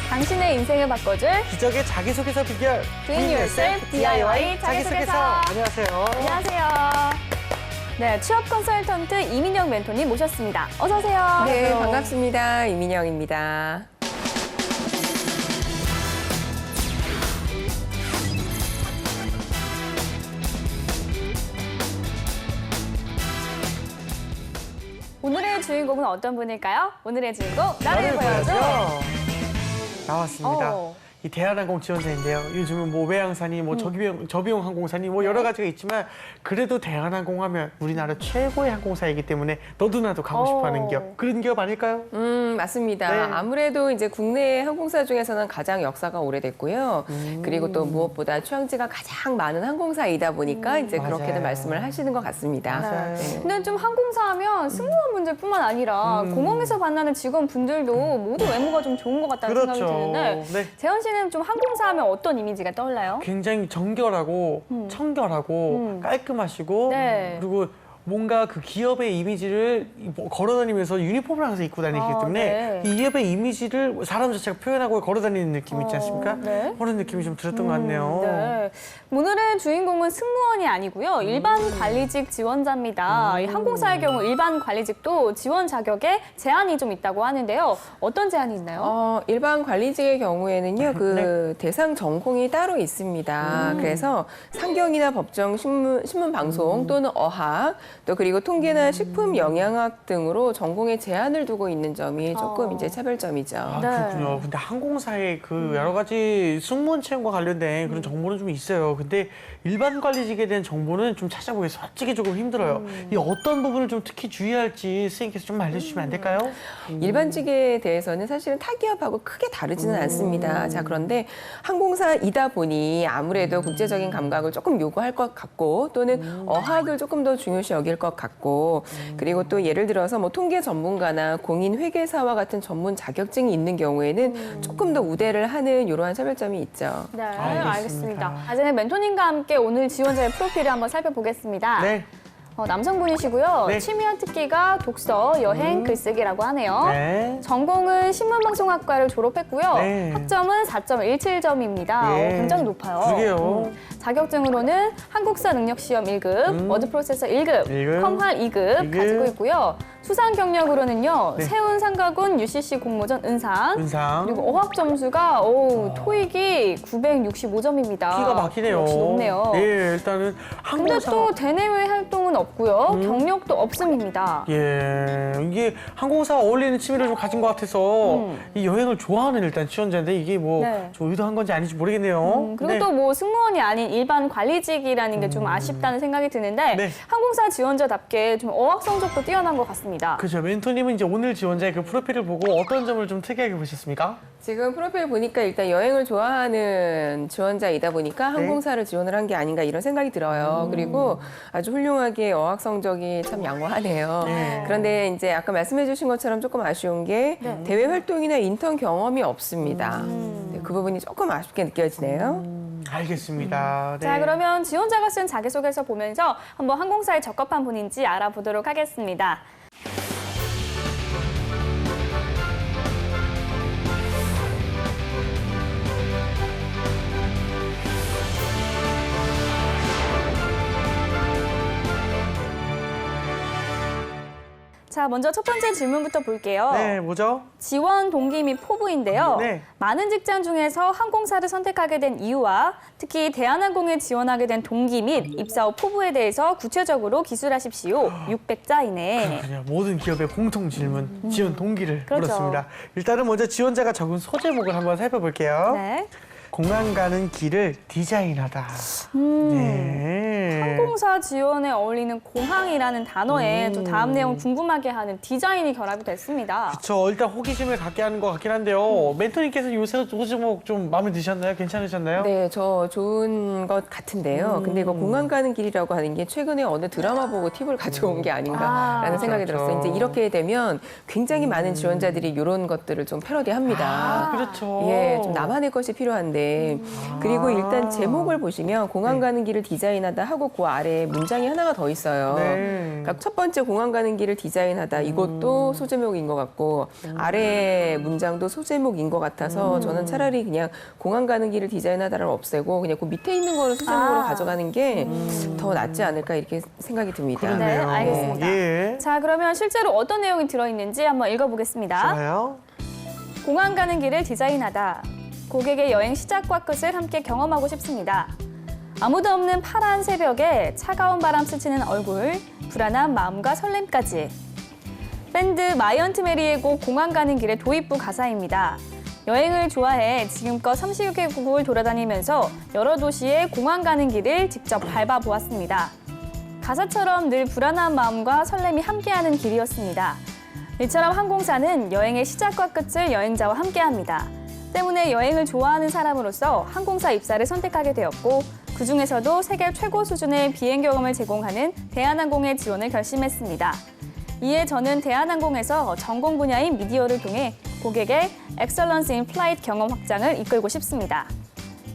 당신의 인생을 바꿔줄 기적의 자기소개서 비결 Doing Yourself DIY 자기소개서. 안녕하세요. 안녕하세요. 네, 취업 컨설턴트 이민영 멘토님 모셨습니다. 어서 오세요. 네, 반갑습니다. 이민영입니다. 오늘의 주인공은 어떤 분일까요? 오늘의 주인공 나를 보여줘. 나왔습니다. 이 대한항공 지원자인데요. 요즘은 뭐 외항사니 뭐 저비용 항공사니 뭐 여러 가지가 있지만 그래도 대한항공 하면 우리나라 최고의 항공사이기 때문에 너도 나도 가고 싶어하는 기업, 그런 기업 아닐까요? 맞습니다. 네. 아무래도 이제 국내 항공사 중에서는 가장 역사가 오래됐고요. 그리고 또 무엇보다 취향지가 가장 많은 항공사이다 보니까 이제 그렇게들 맞아요. 말씀을 하시는 것 같습니다. 맞아요. 네. 근데 좀 항공사 하면 승무원 분들뿐만 아니라 공항에서 만나는 직원분들도 모두 외모가 좀 좋은 것 같다는 생각이 드는데 네. 재현 씨는 좀 항공사 하면 어떤 이미지가 떠올라요? 굉장히 정결하고 청결하고 깔끔하시고 네. 그리고 뭔가 그 기업의 이미지를 걸어다니면서 유니폼을 항상 입고 다니기 때문에 네. 이 기업의 이미지를 사람 자체가 표현하고 걸어다니는 느낌 있지 않습니까? 네. 그런 느낌이 좀 들었던 것 같네요. 네. 오늘의 주인공은 승무원이 아니고요. 일반 관리직 지원자입니다. 이 항공사의 경우 일반 관리직도 지원 자격에 제한이 좀 있다고 하는데요. 어떤 제한이 있나요? 일반 관리직의 경우에는요, 그 대상 전공이 따로 있습니다. 그래서 상경이나 법정, 신문 방송 또는 어학, 또 그리고 통계나 식품 영양학 등으로 전공에 제한을 두고 있는 점이 조금 이제 차별점이죠. 아, 네. 그렇군요. 근데 항공사의 그 여러 가지 승무원 채용과 관련된 그런 정보는 좀 있어요. 근데 일반 관리직에 대한 정보는 좀 찾아보기 솔직히 조금 힘들어요. 이 어떤 부분을 좀 특히 주의할지 선생님께서 좀 알려주시면 안 될까요? 일반직에 대해서는 사실은 타 기업하고 크게 다르지는 않습니다. 자, 그런데 항공사이다 보니 아무래도 국제적인 감각을 조금 요구할 것 같고 또는 어학을 조금 더 중요시 여길 것 같고 그리고 또 예를 들어서 뭐 통계 전문가나 공인 회계사와 같은 전문 자격증이 있는 경우에는 조금 더 우대를 하는 이러한 차별점이 있죠. 네, 알겠습니다. 알겠습니다. 이제 멘토님과 함께 오늘 지원자의 프로필을 한번 살펴보겠습니다. 네. 남성분이시고요. 네. 취미와 특기가 독서, 여행, 글쓰기라고 하네요. 네. 전공은 신문방송학과를 졸업했고요. 네. 학점은 4.17점입니다. 예. 굉장히 높아요. 그러게요. 자격증으로는 한국사 능력시험 1급, 워드 프로세서 1급, 1급, 컴활 2급 2급. 가지고 있고요. 수상 경력으로는요. 네. 세운 상가군 UCC 공모전 은상, 은상. 그리고 어학 점수가 토익이 965점입니다. 기가 막히네요. 역시 높네요. 예, 일단은 근데 항공사. 또 대내외 활동은 없고요. 경력도 없습니다. 예, 이게 항공사와 어울리는 취미를 좀 가진 것 같아서 이 여행을 좋아하는 일단 지원자인데 이게 뭐 네. 좀 의도한 건지 아닌지 모르겠네요. 그리고 네. 또 뭐 승무원이 아닌 일반 관리직이라는 게 좀 아쉽다는 생각이 드는데 네. 항공사 지원자답게 좀 어학 성적도 뛰어난 것 같습니다. 그죠. 멘토님은 이제 오늘 지원자의 그 프로필을 보고 어떤 점을 좀 특이하게 보셨습니까? 지금 프로필 보니까 일단 여행을 좋아하는 지원자이다 보니까 항공사를 지원을 한 게 아닌가 이런 생각이 들어요. 그리고 아주 훌륭하게 어학 성적이 참 양호하네요. 네. 그런데 이제 아까 말씀해 주신 것처럼 조금 아쉬운 게 대외 활동이나 인턴 경험이 없습니다. 네, 그 부분이 조금 아쉽게 느껴지네요. 알겠습니다. 네. 자, 그러면 지원자가 쓴 자기소개서 보면서 한번 항공사에 적합한 분인지 알아보도록 하겠습니다. 자, 먼저 첫 번째 질문부터 볼게요. 네, 뭐죠? 지원 동기 및 포부인데요. 네. 많은 직장 중에서 항공사를 선택하게 된 이유와 특히 대한항공에 지원하게 된 동기 및 입사 후 포부에 대해서 구체적으로 기술하십시오. 600자 이내. 그렇군요. 모든 기업의 공통 질문, 지원 동기를 그렇죠. 물었습니다. 일단은 먼저 지원자가 적은 소제목을 한번 살펴볼게요. 네. 공항 가는 길을 디자인하다. 네. 항공사 지원에 어울리는 공항이라는 단어에 또 다음 내용 궁금하게 하는 디자인이 결합이 됐습니다. 그렇죠. 일단 호기심을 갖게 하는 것 같긴 한데요. 멘토님께서 요새 소제목 좀 마음에 드셨나요? 괜찮으셨나요? 네, 저 좋은 것 같은데요. 근데 이거 공항 가는 길이라고 하는 게 최근에 어느 드라마 보고 팁을 가져온 게 아닌가라는 생각이 그렇죠. 들었어요. 이제 이렇게 되면 굉장히 많은 지원자들이 이런 것들을 좀 패러디합니다. 그렇죠. 예, 좀 나만의 것이 필요한데 그리고 일단 제목을 보시면 공항 가는 길을 디자인하다 하고 또 그 아래에 문장이 하나가 더 있어요. 네. 그러니까 첫 번째 공항 가는 길을 디자인하다. 이것도 소제목인 것 같고 아래 문장도 소제목인 것 같아서 저는 차라리 그냥 공항 가는 길을 디자인하다를 없애고 그냥 그 밑에 있는 거를 소제목으로 가져가는 게 더 낫지 않을까 이렇게 생각이 듭니다. 그러네요. 네, 알겠습니다. 예. 자, 그러면 실제로 어떤 내용이 들어있는지 한번 읽어보겠습니다. 좋아요. 공항 가는 길을 디자인하다. 고객의 여행 시작과 끝을 함께 경험하고 싶습니다. 아무도 없는 파란 새벽에 차가운 바람 스치는 얼굴, 불안한 마음과 설렘까지. 밴드 마이언트 메리의 곡 공항 가는 길의 도입부 가사입니다. 여행을 좋아해 지금껏 30개국을 돌아다니면서 여러 도시의 공항 가는 길을 직접 밟아보았습니다. 가사처럼 늘 불안한 마음과 설렘이 함께하는 길이었습니다. 이처럼 항공사는 여행의 시작과 끝을 여행자와 함께합니다. 때문에 여행을 좋아하는 사람으로서 항공사 입사를 선택하게 되었고 그중에서도 세계 최고 수준의 비행 경험을 제공하는 대한항공의 지원을 결심했습니다. 이에 저는 대한항공에서 전공 분야인 미디어를 통해 고객의 엑셀런스 인 플라이트 경험 확장을 이끌고 싶습니다.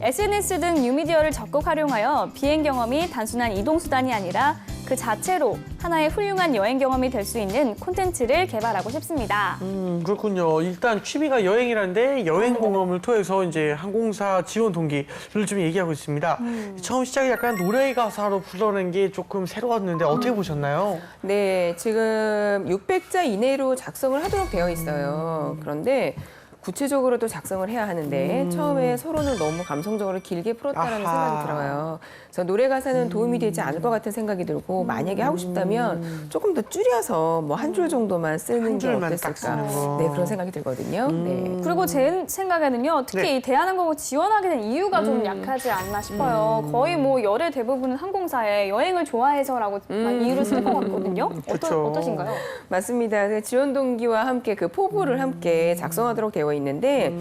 SNS 등 뉴미디어를 적극 활용하여 비행 경험이 단순한 이동수단이 아니라 그 자체로 하나의 훌륭한 여행 경험이 될 수 있는 콘텐츠를 개발하고 싶습니다. 그렇군요. 일단 취미가 여행이라는데 여행 경험을 통해서 이제 항공사 지원 동기를 좀 얘기하고 있습니다. 처음 시작이 약간 노래 가사로 불러낸 게 조금 새로웠는데 어떻게 보셨나요? 네, 지금 600자 이내로 작성을 하도록 되어 있어요. 그런데 구체적으로도 작성을 해야 하는데 처음에 서론을 너무 감성적으로 길게 풀었다라는 아하. 생각이 들어요. 그래서 노래 가사는 도움이 되지 않을 것 같은 생각이 들고 만약에 하고 싶다면 조금 더 줄여서 뭐 한 줄 정도만 쓰는 한 게 줄만 딱 어땠을까. 쓰는 거. 네, 그런 생각이 들거든요. 네. 그리고 제 생각에는요, 특히 네. 이 대한항공을 지원하게 된 이유가 좀 약하지 않나 싶어요. 거의 뭐 열의 대부분은 항공사에 여행을 좋아해서라고 이유를 쓸 것 같거든요. 그쵸. 어떠신가요? 맞습니다. 그 지원 동기와 함께 그 포부를 함께 작성하도록 되어 있는데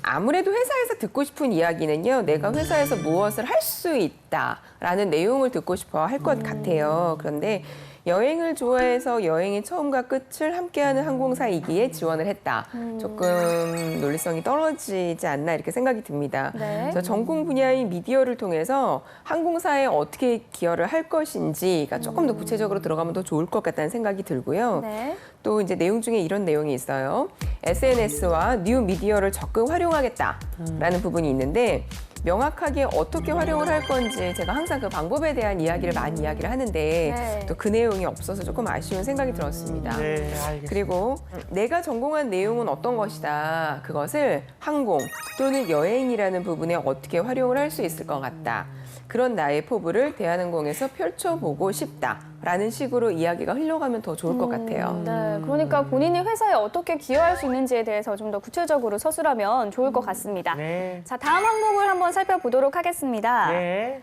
아무래도 회사에서 듣고 싶은 이야기는요. 내가 회사에서 무엇을 할 수 있다라는 내용을 듣고 싶어 할 것 같아요. 그런데 여행을 좋아해서 여행의 처음과 끝을 함께하는 항공사이기에 지원을 했다. 조금 논리성이 떨어지지 않나 이렇게 생각이 듭니다. 네. 그래서 전공 분야인 미디어를 통해서 항공사에 어떻게 기여를 할 것인지가 조금 더 구체적으로 들어가면 더 좋을 것 같다는 생각이 들고요. 네. 또 이제 내용 중에 이런 내용이 있어요. SNS와 뉴 미디어를 적극 활용하겠다라는 부분이 있는데 명확하게 어떻게 활용을 할 건지 제가 항상 그 방법에 대한 이야기를 많이 이야기를 하는데 네. 또 그 내용이 없어서 조금 아쉬운 생각이 들었습니다. 네, 알겠습니다. 그리고 내가 전공한 내용은 어떤 것이다. 그것을 항공 또는 여행이라는 부분에 어떻게 활용을 할 수 있을 것 같다. 그런 나의 포부를 대한항공에서 펼쳐보고 싶다라는 식으로 이야기가 흘러가면 더 좋을 것 같아요. 네, 그러니까 본인이 회사에 어떻게 기여할 수 있는지에 대해서 좀 더 구체적으로 서술하면 좋을 것 같습니다. 네. 자, 다음 항목을 한번 살펴보도록 하겠습니다. 네.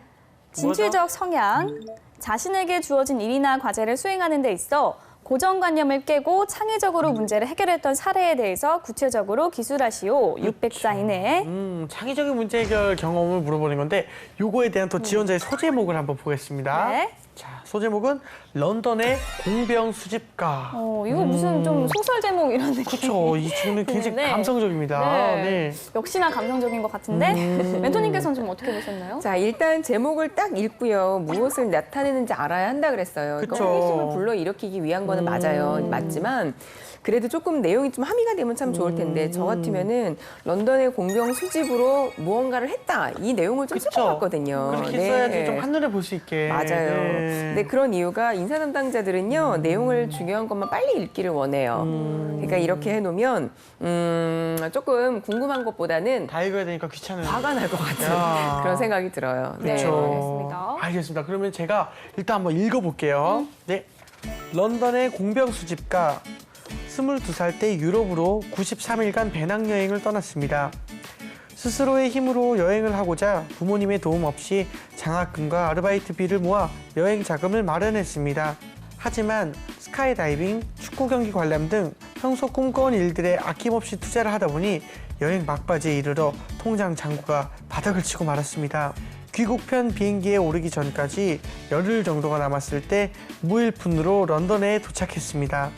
진취적 성향, 자신에게 주어진 일이나 과제를 수행하는 데 있어 고정관념을 깨고 창의적으로 문제를 해결했던 사례에 대해서 구체적으로 기술하시오. 600자 이내에. 창의적인 문제 해결 경험을 물어보는 건데 요거에 대한 또 지원자의 소제목을 한번 보겠습니다. 네. 자, 소제목은 런던의 공병 수집가. 이거 무슨 좀 소설 제목 이런 느낌. 그렇죠. 이 친구는 굉장히 네. 감성적입니다. 네. 네. 역시나 감성적인 것 같은데 멘토님께서는 좀 어떻게 보셨나요? 자, 일단 제목을 딱 읽고요. 무엇을 나타내는지 알아야 한다 그랬어요. 그러니까 그쵸. 호기심을 불러일으키기 위한 거는 맞아요. 맞지만 그래도 조금 내용이 좀 함의가 되면 참 좋을 텐데 저 같으면은 런던의 공병 수집으로 무언가를 했다. 이 내용을 좀 쓸 것 그쵸. 같거든요. 그렇게 네. 써야지 좀 한눈에 볼 수 있게. 맞아요. 네. 근데 그런 이유가 인사 담당자들은요 내용을 중요한 것만 빨리 읽기를 원해요. 그러니까 이렇게 해놓으면 조금 궁금한 것보다는 다 읽어야 되니까 귀찮은. 화가 날 것 같은 야. 그런 생각이 들어요. 네, 그렇죠. 알겠습니다. 알겠습니다. 그러면 제가 일단 한번 읽어볼게요. 네. 런던의 공병 수집가 22살 때 유럽으로 93일간 배낭여행을 떠났습니다. 스스로의 힘으로 여행을 하고자 부모님의 도움 없이 장학금과 아르바이트비를 모아 여행 자금을 마련했습니다. 하지만 스카이다이빙, 축구 경기 관람 등 평소 꿈꿔온 일들에 아낌없이 투자를 하다 보니 여행 막바지에 이르러 통장 잔고가 바닥을 치고 말았습니다. 귀국편 비행기에 오르기 전까지 열흘 정도가 남았을 때 무일푼으로 런던에 도착했습니다.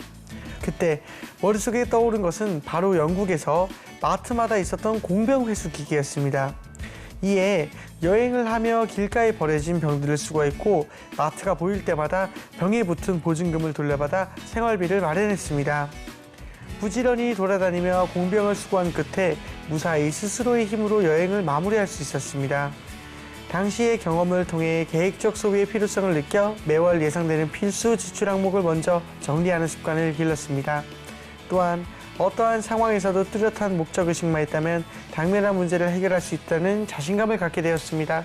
그때 머릿속에 떠오른 것은 바로 영국에서 마트마다 있었던 공병 회수 기기였습니다. 이에 여행을 하며 길가에 버려진 병들을 수거했고 마트가 보일 때마다 병에 붙은 보증금을 돌려받아 생활비를 마련했습니다. 부지런히 돌아다니며 공병을 수거한 끝에 무사히 스스로의 힘으로 여행을 마무리할 수 있었습니다. 당시의 경험을 통해 계획적 소비의 필요성을 느껴 매월 예상되는 필수 지출 항목을 먼저 정리하는 습관을 길렀습니다. 또한 어떠한 상황에서도 뚜렷한 목적의식만 있다면 당면한 문제를 해결할 수 있다는 자신감을 갖게 되었습니다.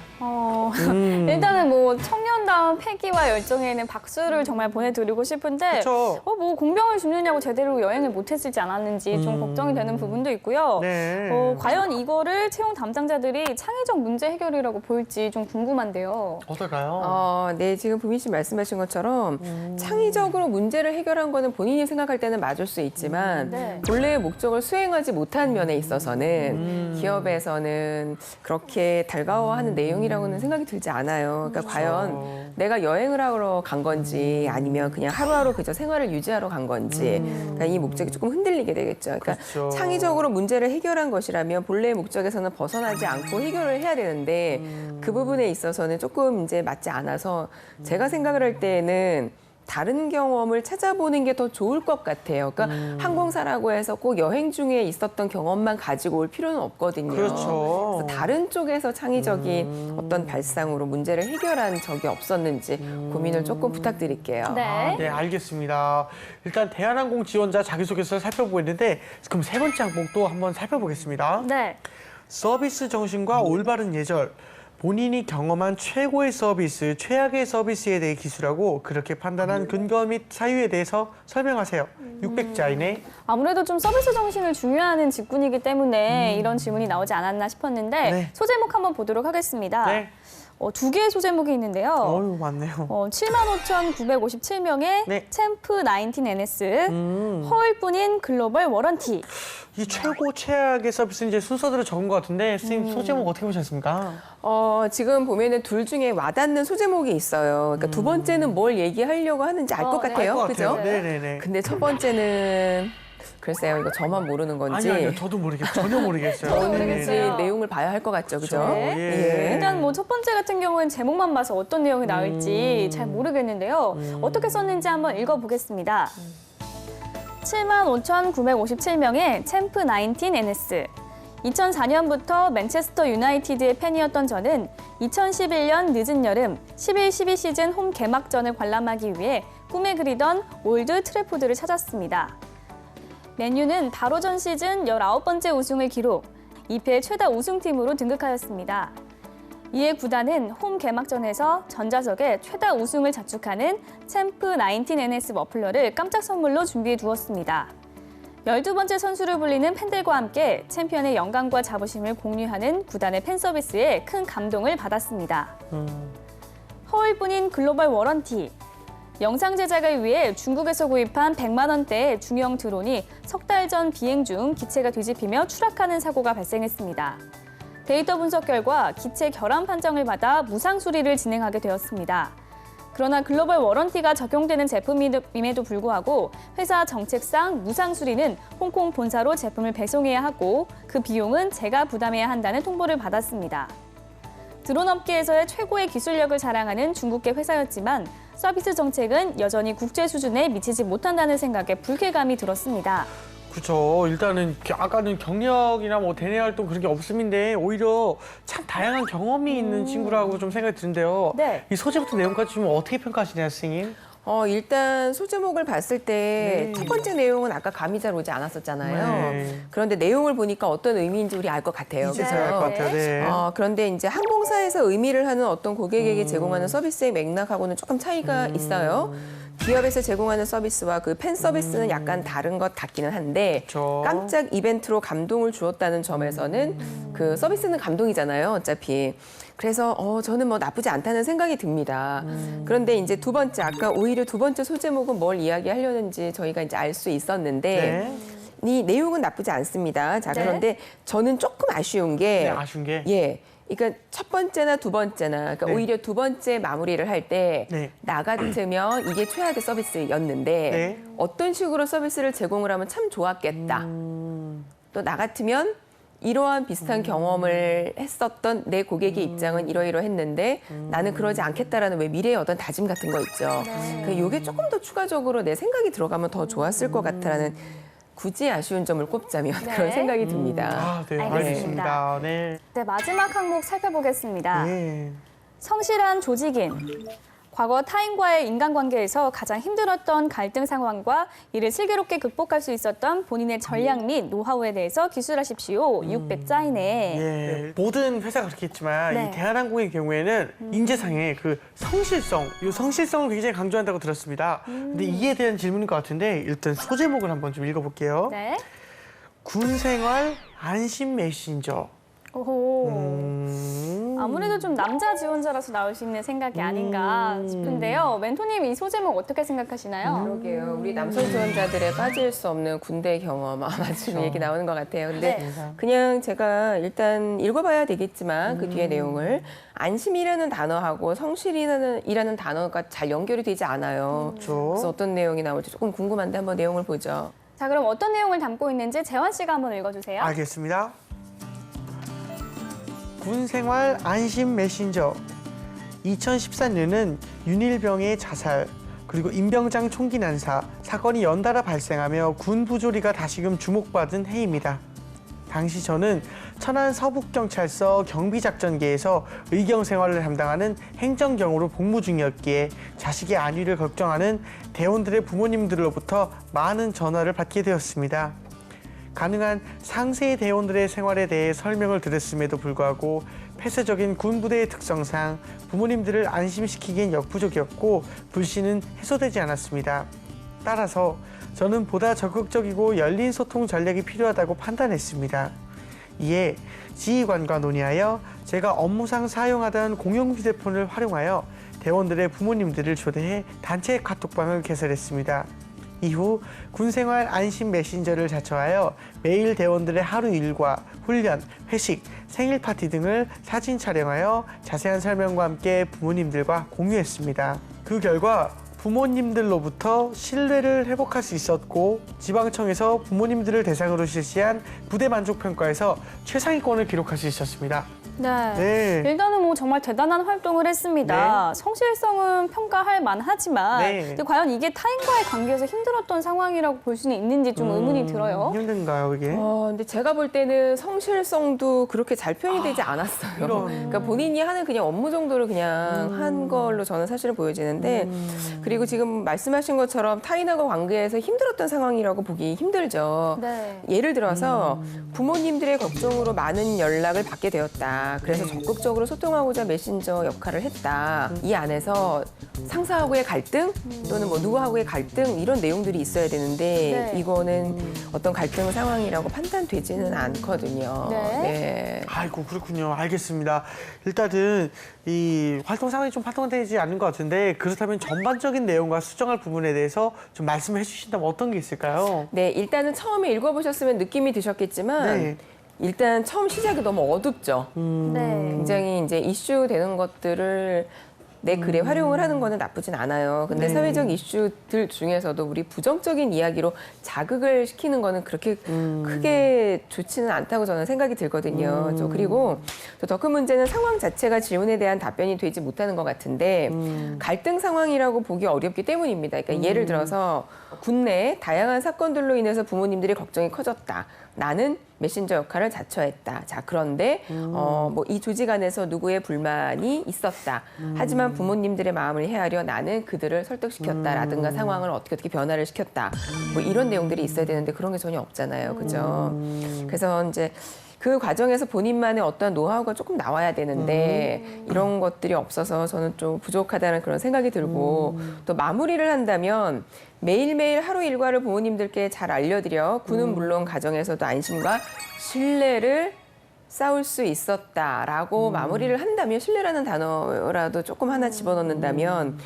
일단은 뭐 청년다운 패기와 열정에는 박수를 정말 보내드리고 싶은데 그쵸. 뭐 공병을 줍느냐고 제대로 여행을 못했을지 않았는지 좀 걱정이 되는 부분도 있고요. 네. 과연 이거를 채용 담당자들이 창의적 문제 해결이라고 볼지 좀 궁금한데요. 어떨까요? 네, 지금 부민 씨 말씀하신 것처럼 창의적으로 문제를 해결한 거는 본인이 생각할 때는 맞을 수 있지만 네. 본래의 목적을 수행하지 못한 면에 있어서는 기업에서는 그렇게 달가워하는 내용이라고는 생각이 들지 않아요. 그러니까 과연 내가 여행을 하러 간 건지 아니면 그냥 하루하루 그저 생활을 유지하러 간 건지 그러니까 이 목적이 조금 흔들리게 되겠죠. 그러니까 그렇죠. 창의적으로 문제를 해결한 것이라면 본래의 목적에서는 벗어나지 않고 해결을 해야 되는데 그 부분에 있어서는 조금 이제 맞지 않아서 제가 생각을 할 때에는 다른 경험을 찾아보는 게 더 좋을 것 같아요. 그러니까 항공사라고 해서 꼭 여행 중에 있었던 경험만 가지고 올 필요는 없거든요. 그렇죠. 그래서 다른 쪽에서 창의적인 어떤 발상으로 문제를 해결한 적이 없었는지 고민을 조금 부탁드릴게요. 네. 네, 알겠습니다. 일단 대한항공 지원자 자기소개서를 살펴보고 있는데 그럼 세 번째 항목도 한번 살펴보겠습니다. 네. 서비스 정신과 올바른 예절. 본인이 경험한 최고의 서비스, 최악의 서비스에 대해 기술하고 그렇게 판단한 근거 및 사유에 대해서 설명하세요. 600자 이내. 아무래도 좀 서비스 정신을 중요하는 직군이기 때문에 이런 질문이 나오지 않았나 싶었는데 네. 소제목 한번 보도록 하겠습니다. 네. 두 개의 소제목이 있는데요. 어휴, 많네요. 75,957명의 네. 챔프 19NS, 허울뿐인 글로벌 워런티. 이 최고 최악의 서비스 이제 순서대로 적은 것 같은데 선생님 소제목 어떻게 보셨습니까? 지금 보면은 둘 중에 와닿는 소제목이 있어요. 그러니까 두 번째는 뭘 얘기하려고 하는지 알 것 네. 같아요. 것 그죠? 같아요. 네네네. 근데 첫 번째는 글쎄요, 이거 저만 모르는 건지. 아니요, 저도 모르겠어요. 전혀 모르겠어요. 저도 뭔지 모르겠어요. 내용을 봐야 할 것 같죠, 그죠? 그렇죠. 네. 예. 일단 뭐 첫 번째 같은 경우는 제목만 봐서 어떤 내용이 나올지 잘 모르겠는데요. 어떻게 썼는지 한번 읽어보겠습니다. 75,957명의 챔프 19NS. 2004년부터 맨체스터 유나이티드의 팬이었던 저는 2011년 늦은 여름 11-12 시즌 홈 개막전을 관람하기 위해 꿈에 그리던 올드 트래포드를 찾았습니다. 맨유는 바로 전 시즌 19번째 우승을 기록, 2패 최다 우승팀으로 등극하였습니다. 이에 구단은 홈 개막전에서 전자석에 최다 우승을 자축하는 챔프 19NS 머플러를 깜짝 선물로 준비해 두었습니다. 12번째 선수를 불리는 팬들과 함께 챔피언의 영광과 자부심을 공유하는 구단의 팬 서비스에 큰 감동을 받았습니다. 허울뿐인 글로벌 워런티. 영상 제작을 위해 중국에서 구입한 100만 원대의 중형 드론이 석 달 전 비행 중 기체가 뒤집히며 추락하는 사고가 발생했습니다. 데이터 분석 결과 기체 결함 판정을 받아 무상 수리를 진행하게 되었습니다. 그러나 글로벌 워런티가 적용되는 제품임에도 불구하고 회사 정책상 무상 수리는 홍콩 본사로 제품을 배송해야 하고 그 비용은 제가 부담해야 한다는 통보를 받았습니다. 드론 업계에서의 최고의 기술력을 자랑하는 중국계 회사였지만 서비스 정책은 여전히 국제 수준에 미치지 못한다는 생각에 불쾌감이 들었습니다. 그렇죠. 일단은 아까는 경력이나 뭐 대내 활동 그런 게 없음인데 오히려 참 다양한 경험이 있는 친구라고 좀 생각이 드는데요. 네. 이 소재부터 내용까지 좀 어떻게 평가하시나요, 선생님? 일단 소제목을 봤을 때 첫 네. 번째 내용은 아까 감이 잘 오지 않았었잖아요. 네. 그런데 내용을 보니까 어떤 의미인지 우리 알 것 같아요. 이제서야 알 것 같아요. 네. 그런데 이제 항공사에서 의미를 하는 어떤 고객에게 제공하는 서비스의 맥락하고는 조금 차이가 있어요. 기업에서 제공하는 서비스와 그 팬 서비스는 약간 다른 것 같기는 한데 그렇죠. 깜짝 이벤트로 감동을 주었다는 점에서는 그 서비스는 감동이잖아요, 어차피. 그래서 저는 뭐 나쁘지 않다는 생각이 듭니다. 그런데 이제 두 번째, 아까 오히려 두 번째 소제목은 뭘 이야기하려는지 저희가 이제 알 수 있었는데 이 내용은 나쁘지 않습니다. 자, 네. 그런데 저는 조금 아쉬운 게 네, 아쉬운 게. 예. 그러니까 첫 번째나 두 번째나 그러니까 네. 오히려 두 번째 마무리를 할 때 나 네. 같으면 이게 최악의 서비스였는데 네. 어떤 식으로 서비스를 제공을 하면 참 좋았겠다. 또 나 같으면 이러한 비슷한 경험을 했었던 내 고객의 입장은 이러이러했는데 나는 그러지 않겠다라는 왜 미래의 어떤 다짐 같은 거 있죠. 그 이게 조금 더 추가적으로 내 생각이 들어가면 더 좋았을 것 같다라는 굳이 아쉬운 점을 꼽자면 네. 그런 생각이 듭니다. 아, 네, 알겠습니다. 알겠습니다. 네. 네, 마지막 항목 살펴보겠습니다. 네. 성실한 조직인. 과거 타인과의 인간관계에서 가장 힘들었던 갈등 상황과 이를 슬기롭게 극복할 수 있었던 본인의 전략 및 노하우에 대해서 기술하십시오. 600자이네. 예, 모든 회사가 그렇겠지만 네. 이 대한항공의 경우에는 인재상의 그 성실성, 이 성실성을 굉장히 강조한다고 들었습니다. 근데 이에 대한 질문인 것 같은데 일단 소제목을 한번 좀 읽어볼게요. 네. 군생활 안심 메신저. 오호. 아무래도 좀 남자 지원자라서 나올 수 있는 생각이 아닌가 싶은데요. 멘토님 이 소제목 어떻게 생각하시나요? 그러게요. 우리 남성 지원자들의 빠질 수 없는 군대 경험 아마 지금 얘기 나오는 것 같아요. 근데 네. 그냥 제가 일단 읽어봐야 되겠지만 그 뒤에 내용을 안심이라는 단어하고 성실이라는 단어가 잘 연결이 되지 않아요. 그렇죠. 그래서 어떤 내용이 나올지 조금 궁금한데 한번 내용을 보죠. 자, 그럼 어떤 내용을 담고 있는지 재환 씨가 한번 읽어주세요. 알겠습니다. 군생활 안심 메신저. 2014년은 윤일병의 자살, 그리고 임병장 총기 난사 사건이 연달아 발생하며 군 부조리가 다시금 주목받은 해입니다. 당시 저는 천안 서북경찰서 경비작전계에서 의경 생활을 담당하는 행정경으로 복무 중이었기에 자식의 안위를 걱정하는 대원들의 부모님들로부터 많은 전화를 받게 되었습니다. 가능한 상세히 대원들의 생활에 대해 설명을 들었음에도 불구하고 폐쇄적인 군부대의 특성상 부모님들을 안심시키기엔 역부족이었고 불신은 해소되지 않았습니다. 따라서 저는 보다 적극적이고 열린 소통 전략이 필요하다고 판단했습니다. 이에 지휘관과 논의하여 제가 업무상 사용하던 공용 휴대폰을 활용하여 대원들의 부모님들을 초대해 단체 카톡방을 개설했습니다. 이후 군생활 안심 메신저를 자처하여 매일 대원들의 하루 일과 훈련, 회식, 생일 파티 등을 사진 촬영하여 자세한 설명과 함께 부모님들과 공유했습니다. 그 결과 부모님들로부터 신뢰를 회복할 수 있었고 지방청에서 부모님들을 대상으로 실시한 부대 만족 평가에서 최상위권을 기록할 수 있었습니다. 네. 네. 일단은 뭐 정말 대단한 활동을 했습니다. 성실성은 평가할 만하지만 네. 근데 과연 이게 타인과의 관계에서 힘들었던 상황이라고 볼 수는 있는지 좀 의문이 들어요. 힘든가요, 이게? 근데 제가 볼 때는 성실성도 그렇게 잘 표현이 되지 않았어요. 이런. 그러니까 본인이 하는 그냥 업무 정도를 그냥 한 걸로 저는 사실은 보여지는데 그리고 지금 말씀하신 것처럼 타인하고 관계에서 힘들었던 상황이라고 보기 힘들죠. 네. 예를 들어서 부모님들의 걱정으로 많은 연락을 받게 되었다. 그래서 적극적으로 소통하고자 메신저 역할을 했다. 이 안에서 상사하고의 갈등 또는 뭐 누구하고의 갈등 이런 내용들이 있어야 되는데 네. 이거는 어떤 갈등 상황이라고 판단되지는 않거든요. 네. 아이고, 그렇군요. 알겠습니다. 일단은 이 활동 상황이 좀 파악되지 않는 것 같은데 그렇다면 전반적인 내용과 수정할 부분에 대해서 좀 말씀해 주신다면 어떤 게 있을까요? 네, 일단은 처음에 읽어보셨으면 느낌이 드셨겠지만 네. 일단 처음 시작이 너무 어둡죠. 네. 굉장히 이제 이슈 되는 것들을 내 글에 활용을 하는 거는 나쁘진 않아요. 근데 네. 사회적 이슈들 중에서도 우리 부정적인 이야기로 자극을 시키는 거는 그렇게 크게 좋지는 않다고 저는 생각이 들거든요. 그리고 더 큰 문제는 상황 자체가 질문에 대한 답변이 되지 못하는 것 같은데 갈등 상황이라고 보기 어렵기 때문입니다. 그러니까 예를 들어서 국내 다양한 사건들로 인해서 부모님들의 걱정이 커졌다. 나는 메신저 역할을 자처했다. 자, 그런데 뭐 이 조직 안에서 누구의 불만이 있었다. 하지만 부모님들의 마음을 헤아려 나는 그들을 설득시켰다라든가 상황을 어떻게 변화를 시켰다. 뭐 이런 내용들이 있어야 되는데 그런 게 전혀 없잖아요. 그죠? 그래서 이제 그 과정에서 본인만의 어떤 노하우가 조금 나와야 되는데 이런 것들이 없어서 저는 좀 부족하다는 그런 생각이 들고 또 마무리를 한다면 매일매일 하루 일과를 부모님들께 잘 알려드려 군은 물론 가정에서도 안심과 신뢰를 쌓을 수 있었다라고 마무리를 한다면 신뢰라는 단어라도 조금 하나 집어넣는다면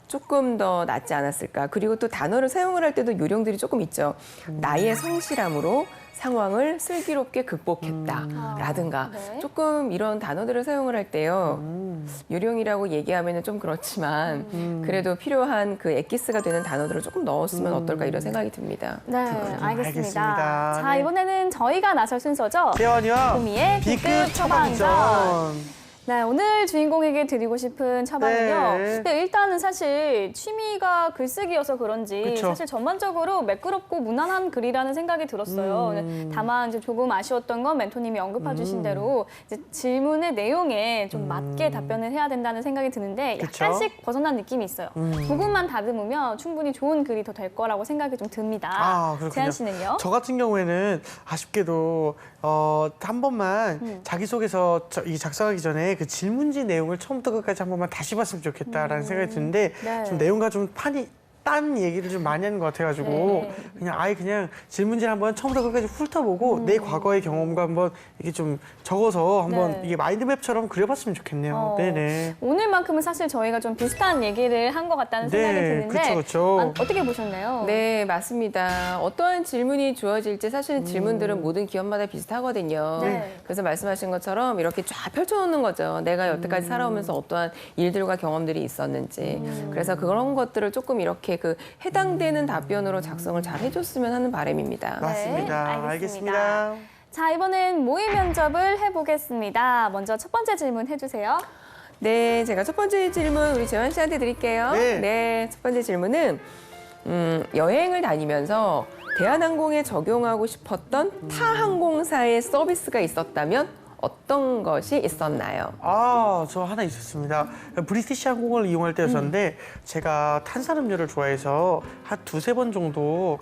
조금 더 낫지 않았을까. 그리고 또 단어를 사용을 할 때도 요령들이 조금 있죠. 나의 성실함으로 상황을 슬기롭게 극복했다라든가 네. 조금 이런 단어들을 사용을 할 때요. 요령이라고 얘기하면 좀 그렇지만 그래도 필요한 그 엑기스가 되는 단어들을 조금 넣었으면 어떨까 이런 생각이 듭니다. 네, 알겠습니다. 알겠습니다. 자, 네. 이번에는 저희가 나설 순서죠. 재환이와 구미의 B급 처방전. 네, 오늘 주인공에게 드리고 싶은 처방은요. 네. 근데 일단은 사실 취미가 글쓰기여서 그런지 그쵸. 사실 전반적으로 매끄럽고 무난한 글이라는 생각이 들었어요. 다만 이제 조금 아쉬웠던 건 멘토님이 언급해 주신 대로 이제 질문의 내용에 좀 맞게 답변을 해야 된다는 생각이 드는데 그쵸. 약간씩 벗어난 느낌이 있어요. 부분만 다듬으면 충분히 좋은 글이 더 될 거라고 생각이 좀 듭니다. 아, 그렇군요. 재한 씨는요? 저 같은 경우에는 아쉽게도 한 번만 자기소개서 이 작성하기 전에 그 질문지 내용을 처음부터 끝까지 한 번만 다시 봤으면 좋겠다라는 생각이 드는데 네. 좀 내용과 좀 딴 얘기를 좀 많이 하는 것 같아가지고 네. 그냥 아예 그냥 질문지를 한번 처음부터 끝까지 훑어보고 내 과거의 경험과 한번 이게 좀 적어서 한번 네. 이게 마인드맵처럼 그려봤으면 좋겠네요. 네네. 오늘만큼은 사실 저희가 좀 비슷한 얘기를 한 것 같다는 생각이 네, 드는데 그쵸. 어떻게 보셨나요? 네, 맞습니다. 어떠한 질문이 주어질지 사실은 질문들은 모든 기업마다 비슷하거든요. 네. 그래서 말씀하신 것처럼 이렇게 쫙 펼쳐놓는 거죠. 내가 여태까지 살아오면서 어떠한 일들과 경험들이 있었는지. 그래서 그런 것들을 조금 이렇게 그 해당되는 답변으로 작성을 잘 해줬으면 하는 바람입니다. 맞습니다. 알겠습니다. 알겠습니다. 자, 이번엔 모의 면접을 해보겠습니다. 먼저 첫 번째 질문 해주세요. 네, 제가 첫 번째 질문 우리 재환 씨한테 드릴게요. 네. 첫 번째 질문은 여행을 다니면서 대한항공에 적용하고 싶었던 타 항공사의 서비스가 있었다면 어떤 것이 있었나요? 저 하나 있었습니다. 브리티시 항공을 이용할 때였었는데 제가 탄산음료를 좋아해서 한 두세 번 정도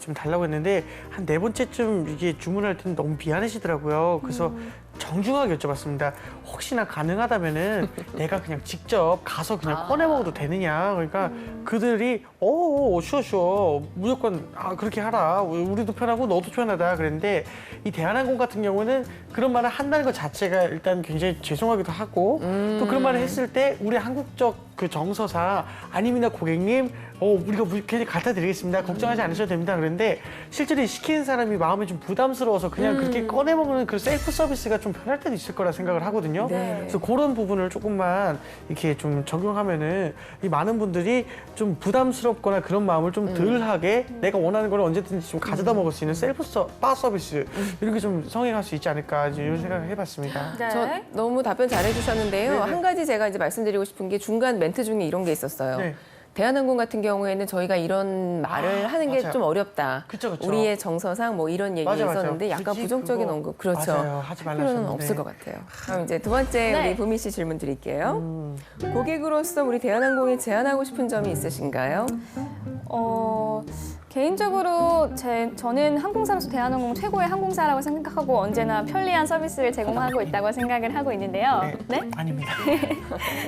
좀 달라고 했는데 한 네 번째쯤 이게 주문할 때는 너무 미안하시더라고요. 그래서 정중하게 여쭤봤습니다. 혹시나 가능하다면은 내가 그냥 직접 가서 그냥 꺼내 먹어도 되느냐. 그러니까 그들이 쉬워 무조건 그렇게 하라. 우리도 편하고 너도 편하다 그랬는데 이 대한항공 같은 경우는 그런 말을 한다는 것 자체가 일단 굉장히 죄송하기도 하고 또 그런 말을 했을 때 우리 한국적 그 정서상 아닙니다 고객님 우리가 괜히 갖다 드리겠습니다. 걱정하지 않으셔도 됩니다. 그런데 실제로 시키는 사람이 마음이 좀 부담스러워서 그냥 그렇게 꺼내 먹는 그 셀프 서비스가 좀 편할 때도 있을 거라 생각을 하거든요. 네. 그래서 그런 부분을 조금만 이렇게 좀 적용하면은 이 많은 분들이 좀 부담스럽거나 그런 마음을 좀 덜하게 내가 원하는 걸 언제든지 좀 가져다 먹을 수 있는 바 서비스 이렇게 좀 성행할 수 있지 않을까 이런 생각을 해봤습니다. 네. 저 너무 답변 잘해주셨는데요. 네네. 한 가지 제가 이제 말씀드리고 싶은 게 중간 멘트 중에 이런 게 있었어요. 네. 대한항공 같은 경우에는 저희가 이런 말을 하는 게 맞아요. 좀 어렵다. 그쵸. 우리의 정서상 뭐 이런 얘기 맞아. 있었는데 약간 굳이 부정적인 그거 언급. 그렇죠. 맞아요. 하지 할 필요는 말라셨는데. 없을 것 같아요. 그럼 이제 두 번째 네. 우리 보미 씨 질문 드릴게요. 고객으로서 우리 대한항공에 제안하고 싶은 점이 있으신가요? 개인적으로 저는 항공사로서 대한항공 최고의 항공사라고 생각하고 언제나 편리한 서비스를 제공하고 있다고 생각을 하고 있는데요. 네? 아닙니다.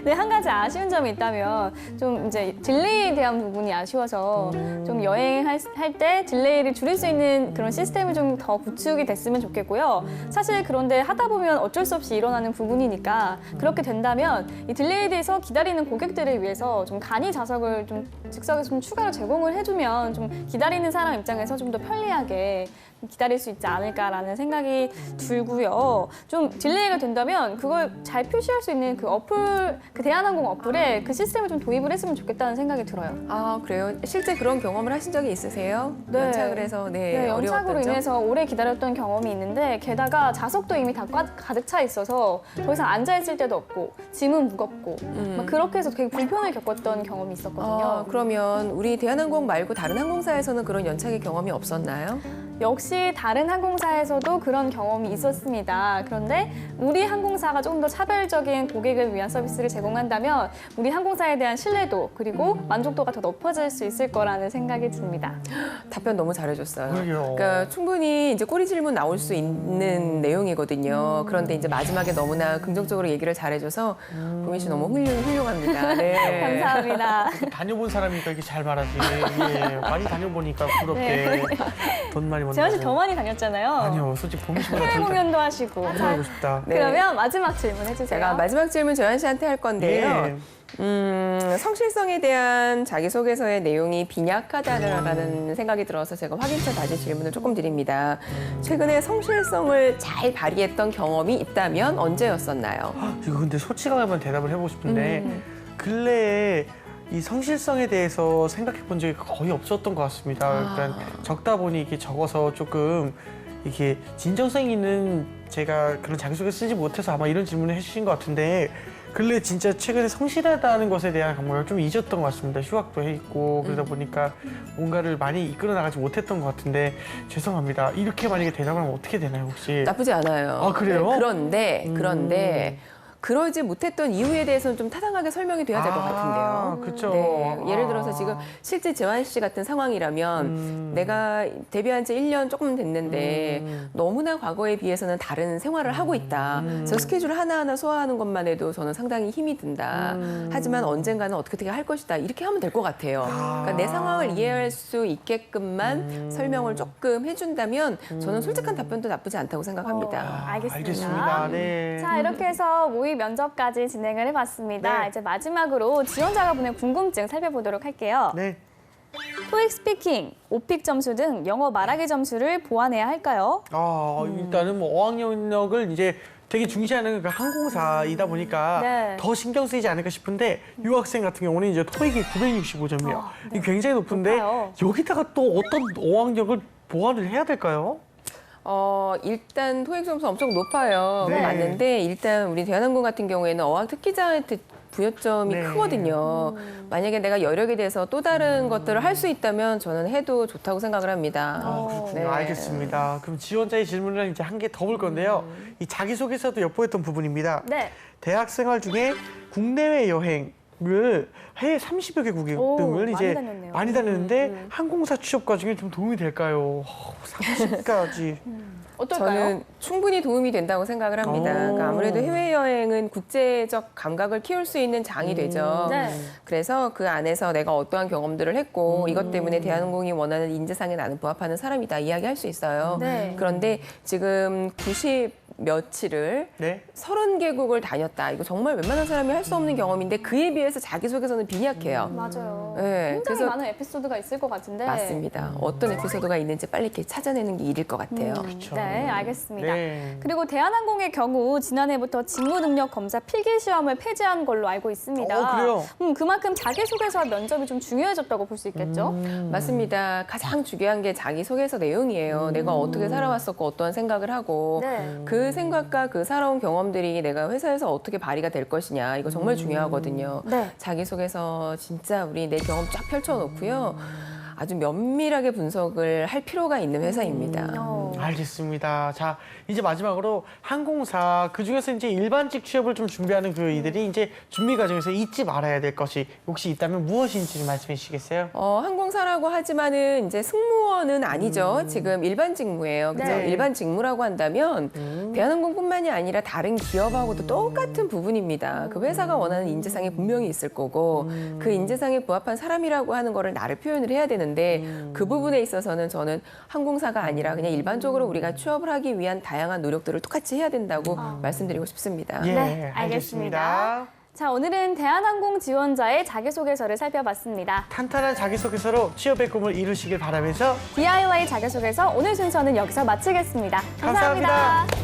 네, 한 가지 아쉬운 점이 있다면 좀 이제 딜레이에 대한 부분이 아쉬워서 좀 여행할 때 딜레이를 줄일 수 있는 그런 시스템이 좀 더 구축이 됐으면 좋겠고요. 사실 그런데 하다 보면 어쩔 수 없이 일어나는 부분이니까 그렇게 된다면 이 딜레이에 대해서 기다리는 고객들을 위해서 좀 간이 좌석을 좀 즉석에서 좀 추가로 제공을 해주면 좀 기다리는 사람 입장에서 좀 더 편리하게 기다릴 수 있지 않을까라는 생각이 들고요. 좀 딜레이가 된다면 그걸 잘 표시할 수 있는 그 어플, 그 대한항공 어플에 그 시스템을 좀 도입을 했으면 좋겠다는 생각이 들어요. 아, 그래요? 실제 그런 경험을 하신 적이 있으세요? 네. 연착을 해서 네, 연착으로 어려웠던 점? 인해서 오래 기다렸던 경험이 있는데 게다가 좌석도 이미 다 가득 차 있어서 더 이상 앉아있을 데도 없고 짐은 무겁고 막 그렇게 해서 되게 불편을 겪었던 경험이 있었거든요. 그러면 우리 대한항공 말고 다른 항공사에서는 그런 연착의 경험이 없었나요? 역시 다른 항공사에서도 그런 경험이 있었습니다. 그런데 우리 항공사가 조금 더 차별적인 고객을 위한 서비스를 제공한다면 우리 항공사에 대한 신뢰도 그리고 만족도가 더 높아질 수 있을 거라는 생각이 듭니다. 답변 너무 잘해줬어요. 그러게요. 그러니까 충분히 이제 꼬리 질문 나올 수 있는 내용이거든요. 그런데 이제 마지막에 너무나 긍정적으로 얘기를 잘해줘서 보미 씨 너무 훌륭합니다. 네. 감사합니다. 다녀본 사람이니까 이렇게 잘 말하지. 예, 많이 다녀보니까 부럽게 돈 많이 번도. 재환 씨 더 많이 다녔잖아요. 아니요, 솔직히 보미 씨보다 해외 공연도 하시고. 하고 싶다. 네. 그러면 마지막 질문 해주세요. 제가 마지막 질문 재환 씨한테 할 건데요. 예. 성실성에 대한 자기소개서의 내용이 빈약하다는 생각이 들어서 제가 확인차 다시 질문을 조금 드립니다. 최근에 성실성을 잘 발휘했던 경험이 있다면 언제였었나요? 이거 근데 솔직하게만 대답을 해보고 싶은데 근래에 이 성실성에 대해서 생각해 본 적이 거의 없었던 것 같습니다. 그러니까 적다 보니 이게 적어서 조금 이게 진정성 있는 제가 그런 자기소개 쓰지 못해서 아마 이런 질문을 해주신 것 같은데 근래 진짜 최근에 성실하다는 것에 대한 감각을 좀 잊었던 것 같습니다. 휴학도 해 있고 그러다 보니까 뭔가를 많이 이끌어 나가지 못했던 것 같은데 죄송합니다. 이렇게 만약에 대답을 하면 어떻게 되나요 혹시? 나쁘지 않아요. 아, 그래요? 그런데 그러지 못했던 이유에 대해서는 좀 타당하게 설명이 돼야 될 것 같은데요. 그렇죠. 네, 예를 들어서 지금 실제 재환 씨 같은 상황이라면 내가 데뷔한 지 1년 조금 됐는데 너무나 과거에 비해서는 다른 생활을 하고 있다. 저 스케줄 하나하나 소화하는 것만 해도 저는 상당히 힘이 든다. 하지만 언젠가는 어떻게 할 것이다. 이렇게 하면 될 것 같아요. 그러니까 내 상황을 이해할 수 있게끔만 설명을 조금 해준다면 저는 솔직한 답변도 나쁘지 않다고 생각합니다. 알겠습니다. 네. 자, 이렇게 해서 모의 면접까지 진행을 해봤습니다. 네. 이제 마지막으로 지원자가 보낸 궁금증 살펴보도록 할게요. 네. 토익 스피킹, 오픽 점수 등 영어 말하기 점수를 보완해야 할까요? 일단은 뭐 어학연력을 이제 되게 중시하는 그 항공사이다 보니까 네. 더 신경 쓰이지 않을까 싶은데 유학생 같은 경우는 이제 토익이 965점이에요. 이게 굉장히 높은데 높아요. 여기다가 또 어떤 어학력을 보완을 해야 될까요? 일단 토익 점수 엄청 높아요. 네. 맞는데 일단 우리 대한항공 같은 경우에는 어학 특기자한테 부여점이 네. 크거든요. 만약에 내가 여력에 대해서 또 다른 것들을 할 수 있다면 저는 해도 좋다고 생각을 합니다. 그렇군요. 네. 알겠습니다. 그럼 지원자의 질문을 이제 한 개 더 볼 건데요. 이 자기소개서도 엿보였던 부분입니다. 네. 대학 생활 중에 국내외 여행을 해외 30여 개국 오, 등을 많이 이제 다녔네요. 많이 다녔는데 항공사 취업 과정에 좀 도움이 될까요? 30까지. 어떨까요? 저는 충분히 도움이 된다고 생각을 합니다. 그러니까 아무래도 해외여행은 국제적 감각을 키울 수 있는 장이 되죠. 네. 그래서 그 안에서 내가 어떠한 경험들을 했고 이것 때문에 대한항공이 원하는 인재상에 나는 부합하는 사람이다 이야기할 수 있어요. 네. 그런데 지금 90 며칠을 네. 30개국을 다녔다. 이거 정말 웬만한 사람이 할 수 없는 경험인데 그에 비해서 자기소개서는 빈약해요. 맞아요. 네, 굉장히 그래서 많은 에피소드가 있을 것 같은데. 맞습니다. 어떤 에피소드가 있는지 빨리 이렇게 찾아내는 게 일일 것 같아요. 그렇죠. 네, 알겠습니다. 네. 그리고 대한항공의 경우 지난해부터 직무능력 검사 필기 시험을 폐지한 걸로 알고 있습니다. 그래요? 그만큼 자기소개서 면접이 좀 중요해졌다고 볼 수 있겠죠? 맞습니다. 가장 중요한 게 자기소개서 내용이에요. 내가 어떻게 살아왔었고 어떠한 생각을 하고 네. 그 생각과 그 살아온 경험들이 내가 회사에서 어떻게 발휘가 될 것이냐 이거 정말 중요하거든요. 네. 자기소개서 진짜 우리 내 경험 쫙 펼쳐놓고요. 아주 면밀하게 분석을 할 필요가 있는 회사입니다. 알겠습니다. 자, 이제 마지막으로 항공사 그중에서 이제 일반직 취업을 좀 준비하는 그 이들이 이제 준비 과정에서 잊지 말아야 될 것이 혹시 있다면 무엇인지 좀 말씀해 주시겠어요? 항공사라고 하지만은 이제 승무원은 아니죠. 지금 일반 직무예요. 그죠? 네. 일반 직무라고 한다면 대한항공뿐만이 아니라 다른 기업하고도 똑같은 부분입니다. 그 회사가 원하는 인재상이 분명히 있을 거고 그 인재상에 부합한 사람이라고 하는 거를 나를 표현을 해야 되는데 그 부분에 있어서는 저는 항공사가 아니라 그냥 일반적으로 우리가 취업을 하기 위한 다양한 노력들을 똑같이 해야 된다고 말씀드리고 싶습니다. 예, 네, 알겠습니다. 자, 오늘은 대한항공 지원자의 자기소개서를 살펴봤습니다. 탄탄한 자기소개서로 취업의 꿈을 이루시길 바라면서 DIY 자기소개서 오늘 순서는 여기서 마치겠습니다. 감사합니다. 감사합니다.